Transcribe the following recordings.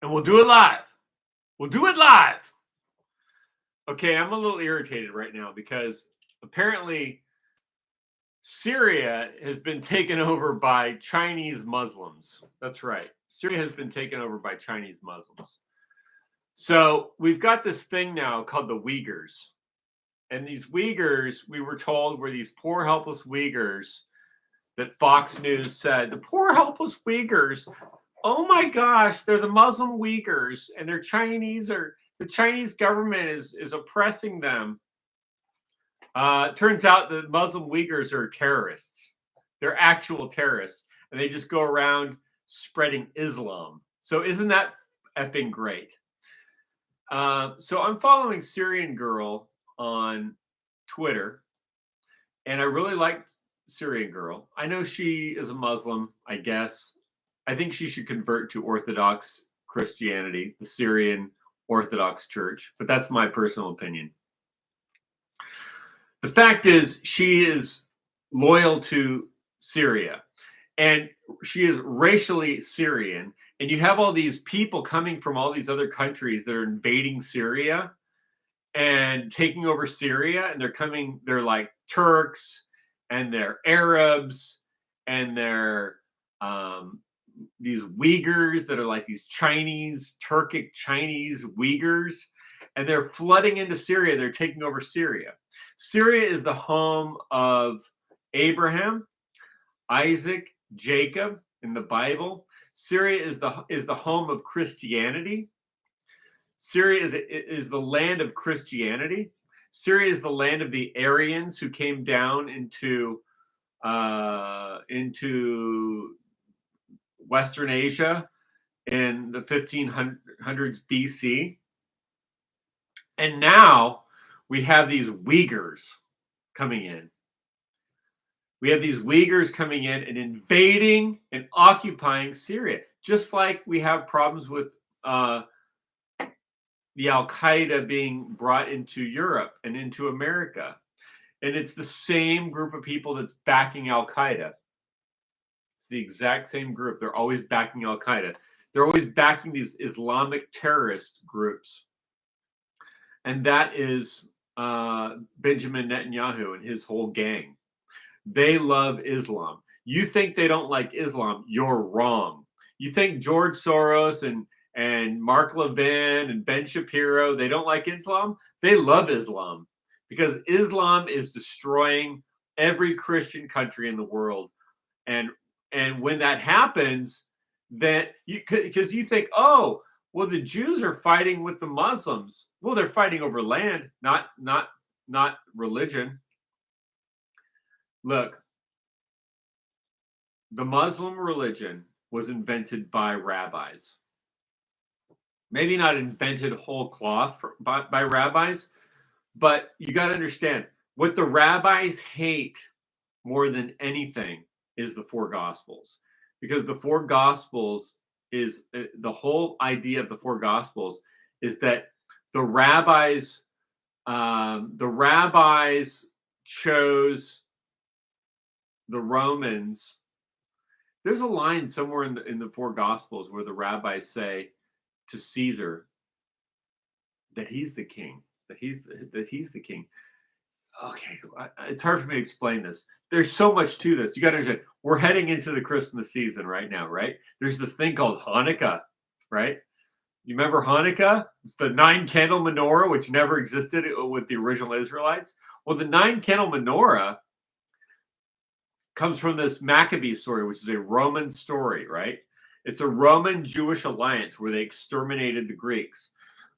And we'll do it live. We'll do it live. Okay, I'm a little irritated right now because apparently Syria has been taken over by Chinese Muslims. That's right. Syria has been taken over by Chinese Muslims. So we've got this thing now called the Uyghurs. And these Uyghurs, we were told, were these poor, helpless Uyghurs that Fox News said, the poor, helpless Uyghurs, oh my gosh, they're the Muslim Uyghurs and they're Chinese, or the Chinese government is oppressing them. Turns out the Muslim Uyghurs are terrorists. They're actual terrorists, and they just go around spreading Islam. So isn't that effing great? So I'm following Syrian Girl on Twitter, and I really liked Syrian Girl. I know she is a Muslim, I guess. I think she should convert to Orthodox Christianity, the Syrian Orthodox Church, but that's my personal opinion. The fact is, she is loyal to Syria, and she is racially Syrian. And you have all these people coming from all these other countries that are invading Syria and taking over Syria, and they're like Turks, and they're Arabs, and they're these Uyghurs that are like these Turkic Chinese Uyghurs, and they're flooding into Syria. They're taking over Syria. Syria is the home of Abraham, Isaac, Jacob in the Bible. Syria is the home of Christianity. Syria is the land of Christianity. Syria is the land of the Aryans who came down into Western Asia in the 1500s BC. And now we have these Uyghurs coming in. We have these Uyghurs coming in and invading and occupying Syria, just like we have problems with the Al-Qaeda being brought into Europe and into America. And it's the same group of people that's backing Al-Qaeda. It's the exact same group. They're always backing Al-Qaeda. They're always backing these Islamic terrorist groups. And that is Benjamin Netanyahu and his whole gang. They love Islam. You think they don't like Islam, you're wrong. You think George Soros and Mark Levin and Ben Shapiro, they don't like Islam? They love Islam because Islam is destroying every Christian country in the world. And when that happens, then because you think, oh, well, the Jews are fighting with the Muslims. Well, they're fighting over land, not religion. Look, the Muslim religion was invented by rabbis. Maybe not invented whole cloth by rabbis, but you got to understand what the rabbis hate more than anything is the four gospels, because the four gospels is the whole idea of the four gospels is that the rabbis chose the Romans. There's a line somewhere in the four gospels where the rabbis say to Caesar that he's the king, that he's the king. Okay, it's hard for me to explain this. There's so much to this. You got to understand, we're heading into the Christmas season right now, right? There's this thing called Hanukkah, right? You remember Hanukkah? It's the 9-candle menorah, which never existed with the original Israelites. Well, the 9-candle menorah comes from this Maccabee story, which is a Roman story, right? It's a Roman-Jewish alliance where they exterminated the Greeks.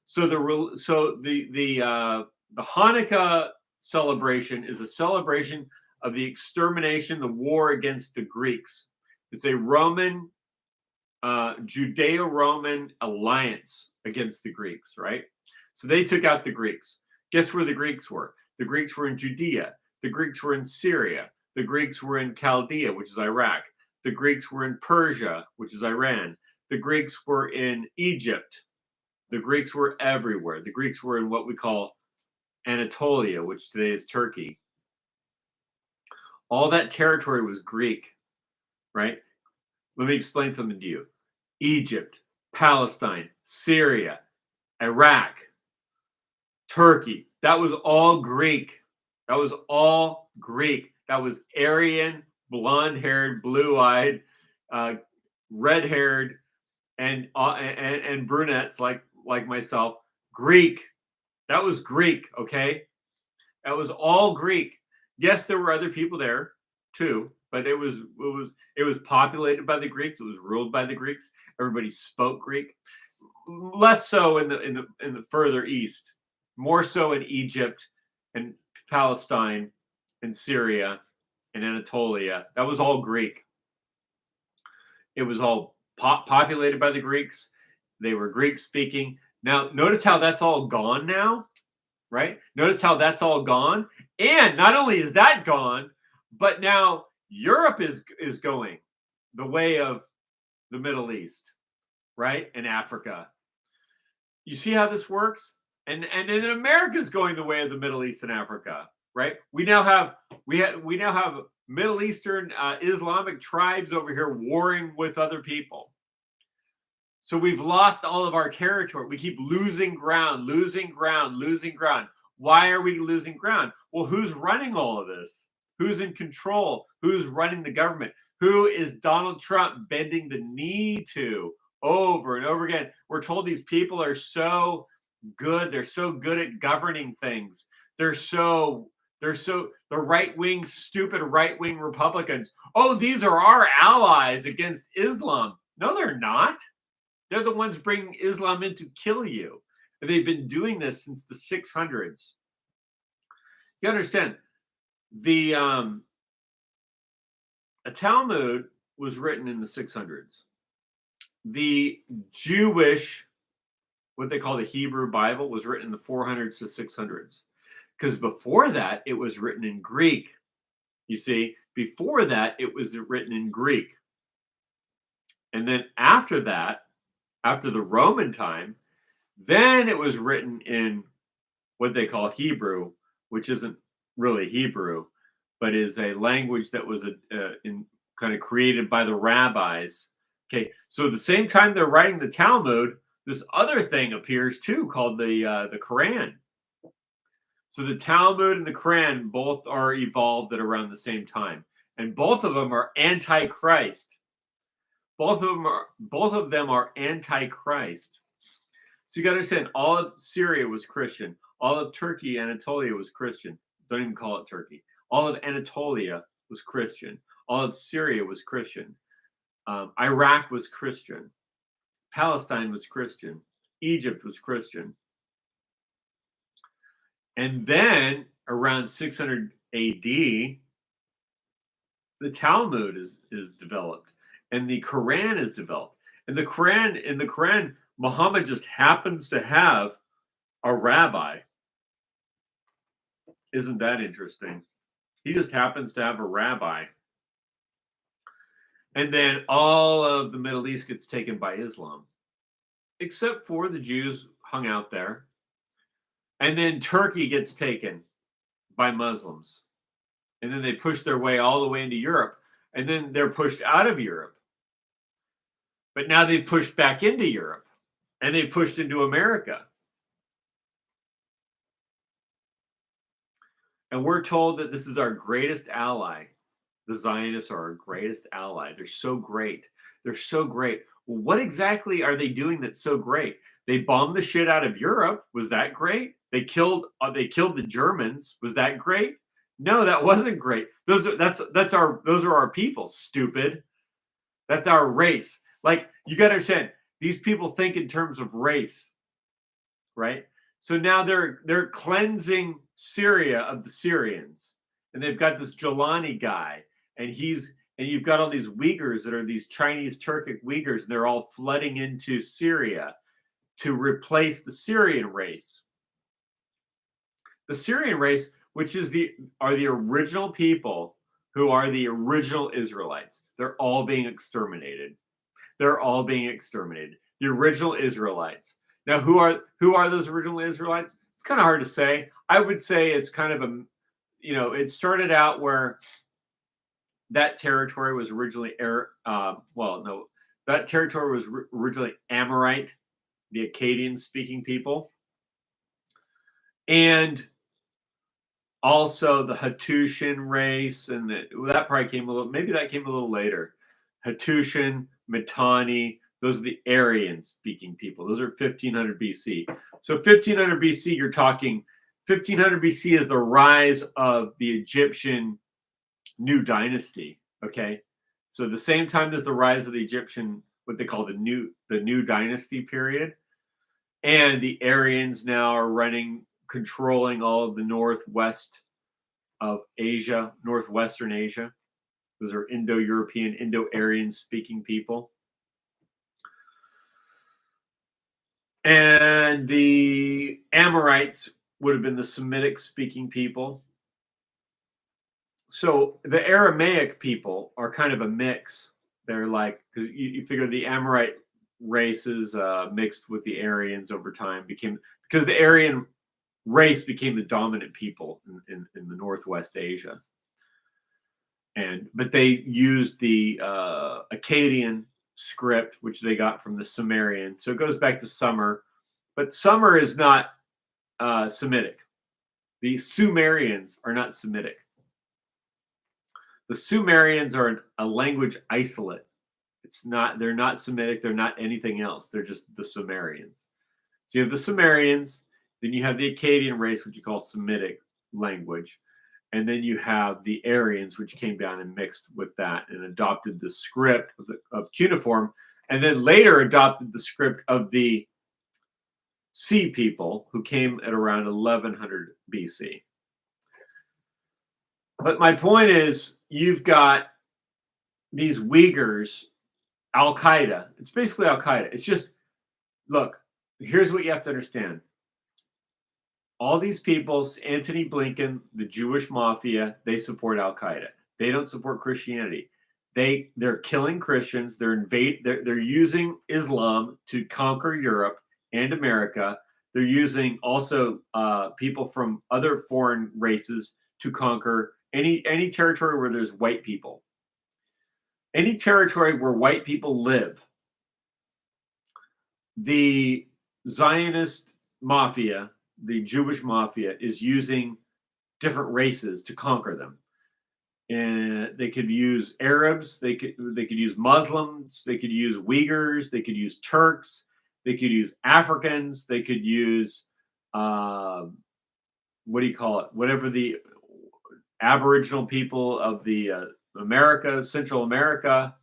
So the Hanukkah celebration is a celebration of the extermination, the war against the Greeks. It's a Roman, Judeo-Roman alliance against the Greeks, right? So they took out the Greeks. Guess where the Greeks were? The Greeks were in Judea. The Greeks were in Syria. The Greeks were in Chaldea, which is Iraq. The Greeks were in Persia, which is Iran. The Greeks were in Egypt. The Greeks were everywhere. The Greeks were in what we call Anatolia, which today is Turkey. All that territory was Greek, right? Let me explain something to you. Egypt, Palestine, Syria, Iraq, Turkey. That was all Greek. That was all Greek. That was Aryan, blonde-haired, blue-eyed, uh, red-haired, and brunettes like myself. Greek. That was Greek. Okay, that was all Greek. Yes, there were other people there too, but it was populated by the Greeks. It was ruled by the Greeks. Everybody spoke Greek. Less so in the further east, more so in Egypt and Palestine and Syria and Anatolia. That was all Greek. It was all populated by the Greeks. They were Greek speaking. Now, notice how that's all gone now, right? Notice how that's all gone. And not only is that gone, but now Europe is going the way of the Middle East, right? And Africa. You see how this works? And then America's going the way of the Middle East and Africa, right? We now have Middle Eastern Islamic tribes over here warring with other people. So we've lost all of our territory. We keep losing ground, losing ground, losing ground. Why are we losing ground? Well, who's running all of this? Who's in control? Who's running the government? Who is Donald Trump bending the knee to over and over again? We're told these people are so good. They're so good at governing things. The right-wing, stupid right-wing Republicans. Oh, these are our allies against Islam. No, they're not. They're the ones bringing Islam in to kill you. And they've been doing this since the 600s. You understand, the a Talmud was written in the 600s. The Jewish, what they call the Hebrew Bible, was written in the 400s to 600s. Because before that, it was written in Greek. You see, before that, it was written in Greek. And then after that, after the Roman time, then it was written in what they call Hebrew, which isn't really Hebrew, but is a language that was kind of created by the rabbis. Okay, so at the same time they're writing the Talmud, this other thing appears too, called the Quran. So the Talmud and the Quran both are evolved at around the same time, and both of them are anti-Christ. Both of them are anti-Christ. So you got to understand, all of Syria was Christian. All of Turkey, Anatolia was Christian. Don't even call it Turkey. All of Anatolia was Christian. All of Syria was Christian. Iraq was Christian. Palestine was Christian. Egypt was Christian. And then around 600 AD, the Talmud is developed, and the Quran is developed. And in the Quran, Muhammad just happens to have a rabbi. Isn't that interesting? He just happens to have a rabbi. And then all of the Middle East gets taken by Islam, except for the Jews hung out there. And then Turkey gets taken by Muslims. And then they push their way all the way into Europe. And then they're pushed out of Europe. But now they've pushed back into Europe. And they pushed into America. And we're told that this is our greatest ally. The Zionists are our greatest ally. They're so great. They're so great. Well, what exactly are they doing that's so great? They bombed the shit out of Europe. Was that great? They killed the Germans. Was that great? No, that wasn't great. Those are our people, stupid. That's our race. Like, you got to understand, these people think in terms of race, right? So now they're cleansing Syria of the Syrians, and they've got this Jelani guy, and you've got all these Uyghurs that are these Chinese Turkic Uyghurs, and they're all flooding into Syria to replace the Syrian race. The Syrian race, which are the original people who are the original Israelites. They're all being exterminated. They're all being exterminated. The original Israelites. Now, who are those original Israelites? It's kind of hard to say. I would say it's kind of it started out where that territory was originally That territory was originally Amorite, the Akkadian-speaking people, and also the Hattushan race, and that probably came a little. Maybe that came a little later. Hattushan, Mitanni, those are the Aryan-speaking people. Those are 1500 BC. So 1500 BC, you're talking 1500 BC is the rise of the Egyptian new dynasty. Okay, so the same time as the rise of the Egyptian, what they call the new dynasty period, and the Aryans now are controlling all of the northwest of Asia, northwestern Asia. Those are Indo-European, Indo-Aryan speaking people. And the Amorites would have been the Semitic speaking people. So the Aramaic people are kind of a mix. They're like, because you figure the Amorite races mixed with the Aryans over time because the Aryan race became the dominant people in the Northwest Asia. But they used the Akkadian script, which they got from the Sumerian. So it goes back to Sumer, but Sumer is not Semitic. The Sumerians are not Semitic. The Sumerians are a language isolate. They're not Semitic, they're not anything else. They're just the Sumerians. So you have the Sumerians, then you have the Akkadian race, which you call Semitic language, and then you have the Aryans, which came down and mixed with that and adopted the script of cuneiform, and then later adopted the script of the Sea people, who came at around 1100 BC. But my point is, you've got these Uyghurs, Al Qaeda. It's basically Al Qaeda. It's just, look, here's what you have to understand. All these people, Antony Blinken, the Jewish mafia, they support Al Qaeda. They don't support Christianity. They're killing Christians. They're using Islam to conquer Europe and America. They're using also people from other foreign races to conquer any territory where there's white people. Any territory where white people live. The Zionist mafia, the Jewish mafia, is using different races to conquer them. And they could use Arabs, they could use Muslims, they could use Uyghurs, they could use Turks, they could use Africans, they could use what do you call it? Whatever the Aboriginal people of the America, Central America.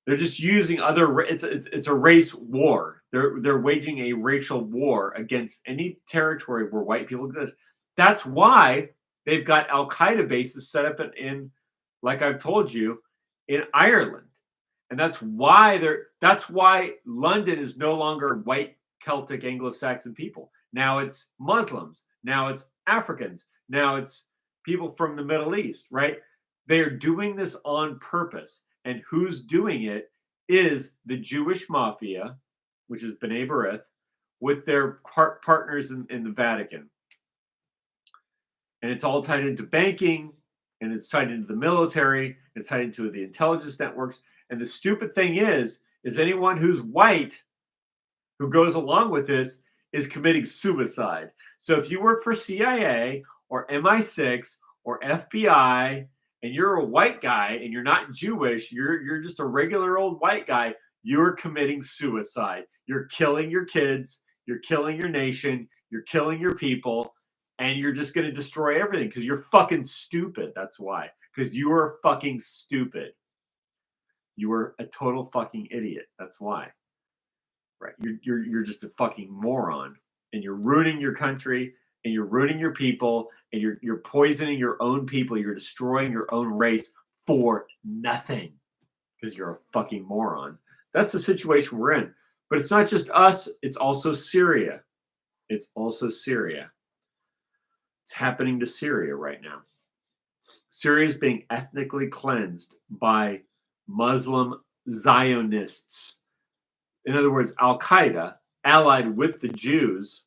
They're just using other. It's a race war. They're waging a racial war against any territory where white people exist. That's why they've got Al Qaeda bases set up in, like I've told you, in Ireland, and that's why London is no longer white Celtic Anglo-Saxon people. Now it's Muslims. Now it's Africans. Now it's people from the Middle East. Right? They are doing this on purpose. And who's doing it is the Jewish mafia, which is B'nai B'rith, with their partners in the Vatican. And it's all tied into banking, and it's tied into the military, it's tied into the intelligence networks. And the stupid thing is anyone who's white who goes along with this is committing suicide. So if you work for CIA or MI6 or FBI, and you're a white guy and you're not Jewish, you're just a regular old white guy, you're committing suicide. You're killing your kids, you're killing your nation, you're killing your people, and you're just going to destroy everything because you're fucking stupid. That's why. Because you are fucking stupid. You are a total fucking idiot. That's why. Right? You're just a fucking moron, and you're ruining your country, and you're ruining your people, and you're poisoning your own people. You're destroying your own race for nothing because you're a fucking moron. That's the situation we're in. But it's not just us. It's also Syria. It's also Syria. It's happening to Syria right now. Syria is being ethnically cleansed by Muslim Zionists. In other words, Al Qaeda, allied with the Jews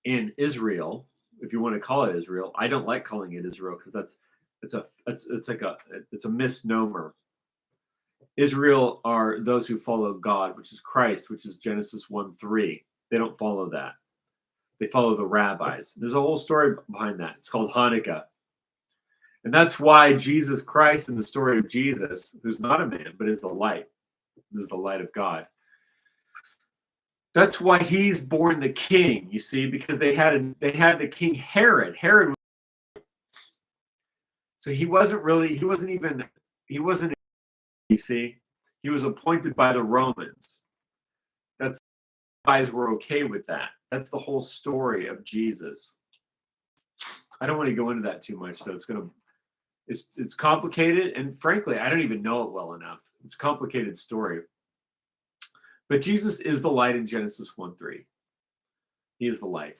in Israel, if you want to call it Israel. I don't like calling it Israel because it's a misnomer. Israel are those who follow God, which is Christ, which is Genesis 1:3. They don't follow that. They follow the rabbis. There's a whole story behind that. It's called Hanukkah. And that's why Jesus Christ, in the story of Jesus, who's not a man, but is the light, is the light of God. That's why he's born the king, you see, because they had the king Herod. So he wasn't, you see, he was appointed by the Romans. That's why we're okay with that. That's the whole story of Jesus. I don't want to go into that too much, though. It's complicated, and frankly, I don't even know it well enough. It's a complicated story. But Jesus is the light in Genesis 1:3. He is the light.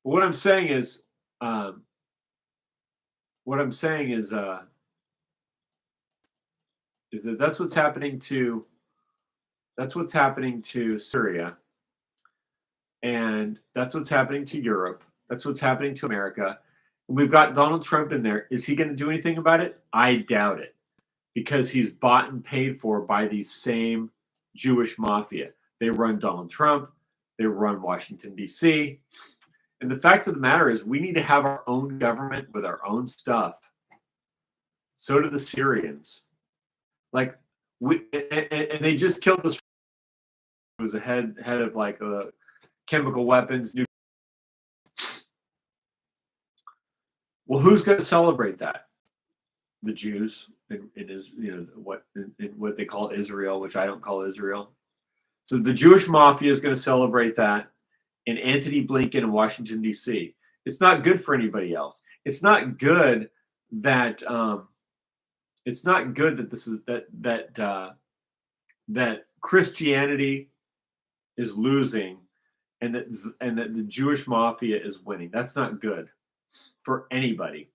But what I'm saying is that that's what's happening to Syria, and that's what's happening to Europe. That's what's happening to America. And we've got Donald Trump in there. Is he going to do anything about it? I doubt it, because he's bought and paid for by these same Jewish mafia. They run Donald Trump. They run Washington, D.C. And the fact of the matter is, we need to have our own government with our own stuff. So do the Syrians. Like, and they just killed this who was a head of like chemical weapons. Well, who's going to celebrate that? The Jews. It is, what they call Israel, which I don't call Israel. So the Jewish mafia is going to celebrate that, and Antony Blinken in Washington, D.C. It's not good for anybody else. It's not good that this is that Christianity is losing, and that the Jewish mafia is winning. That's not good for anybody.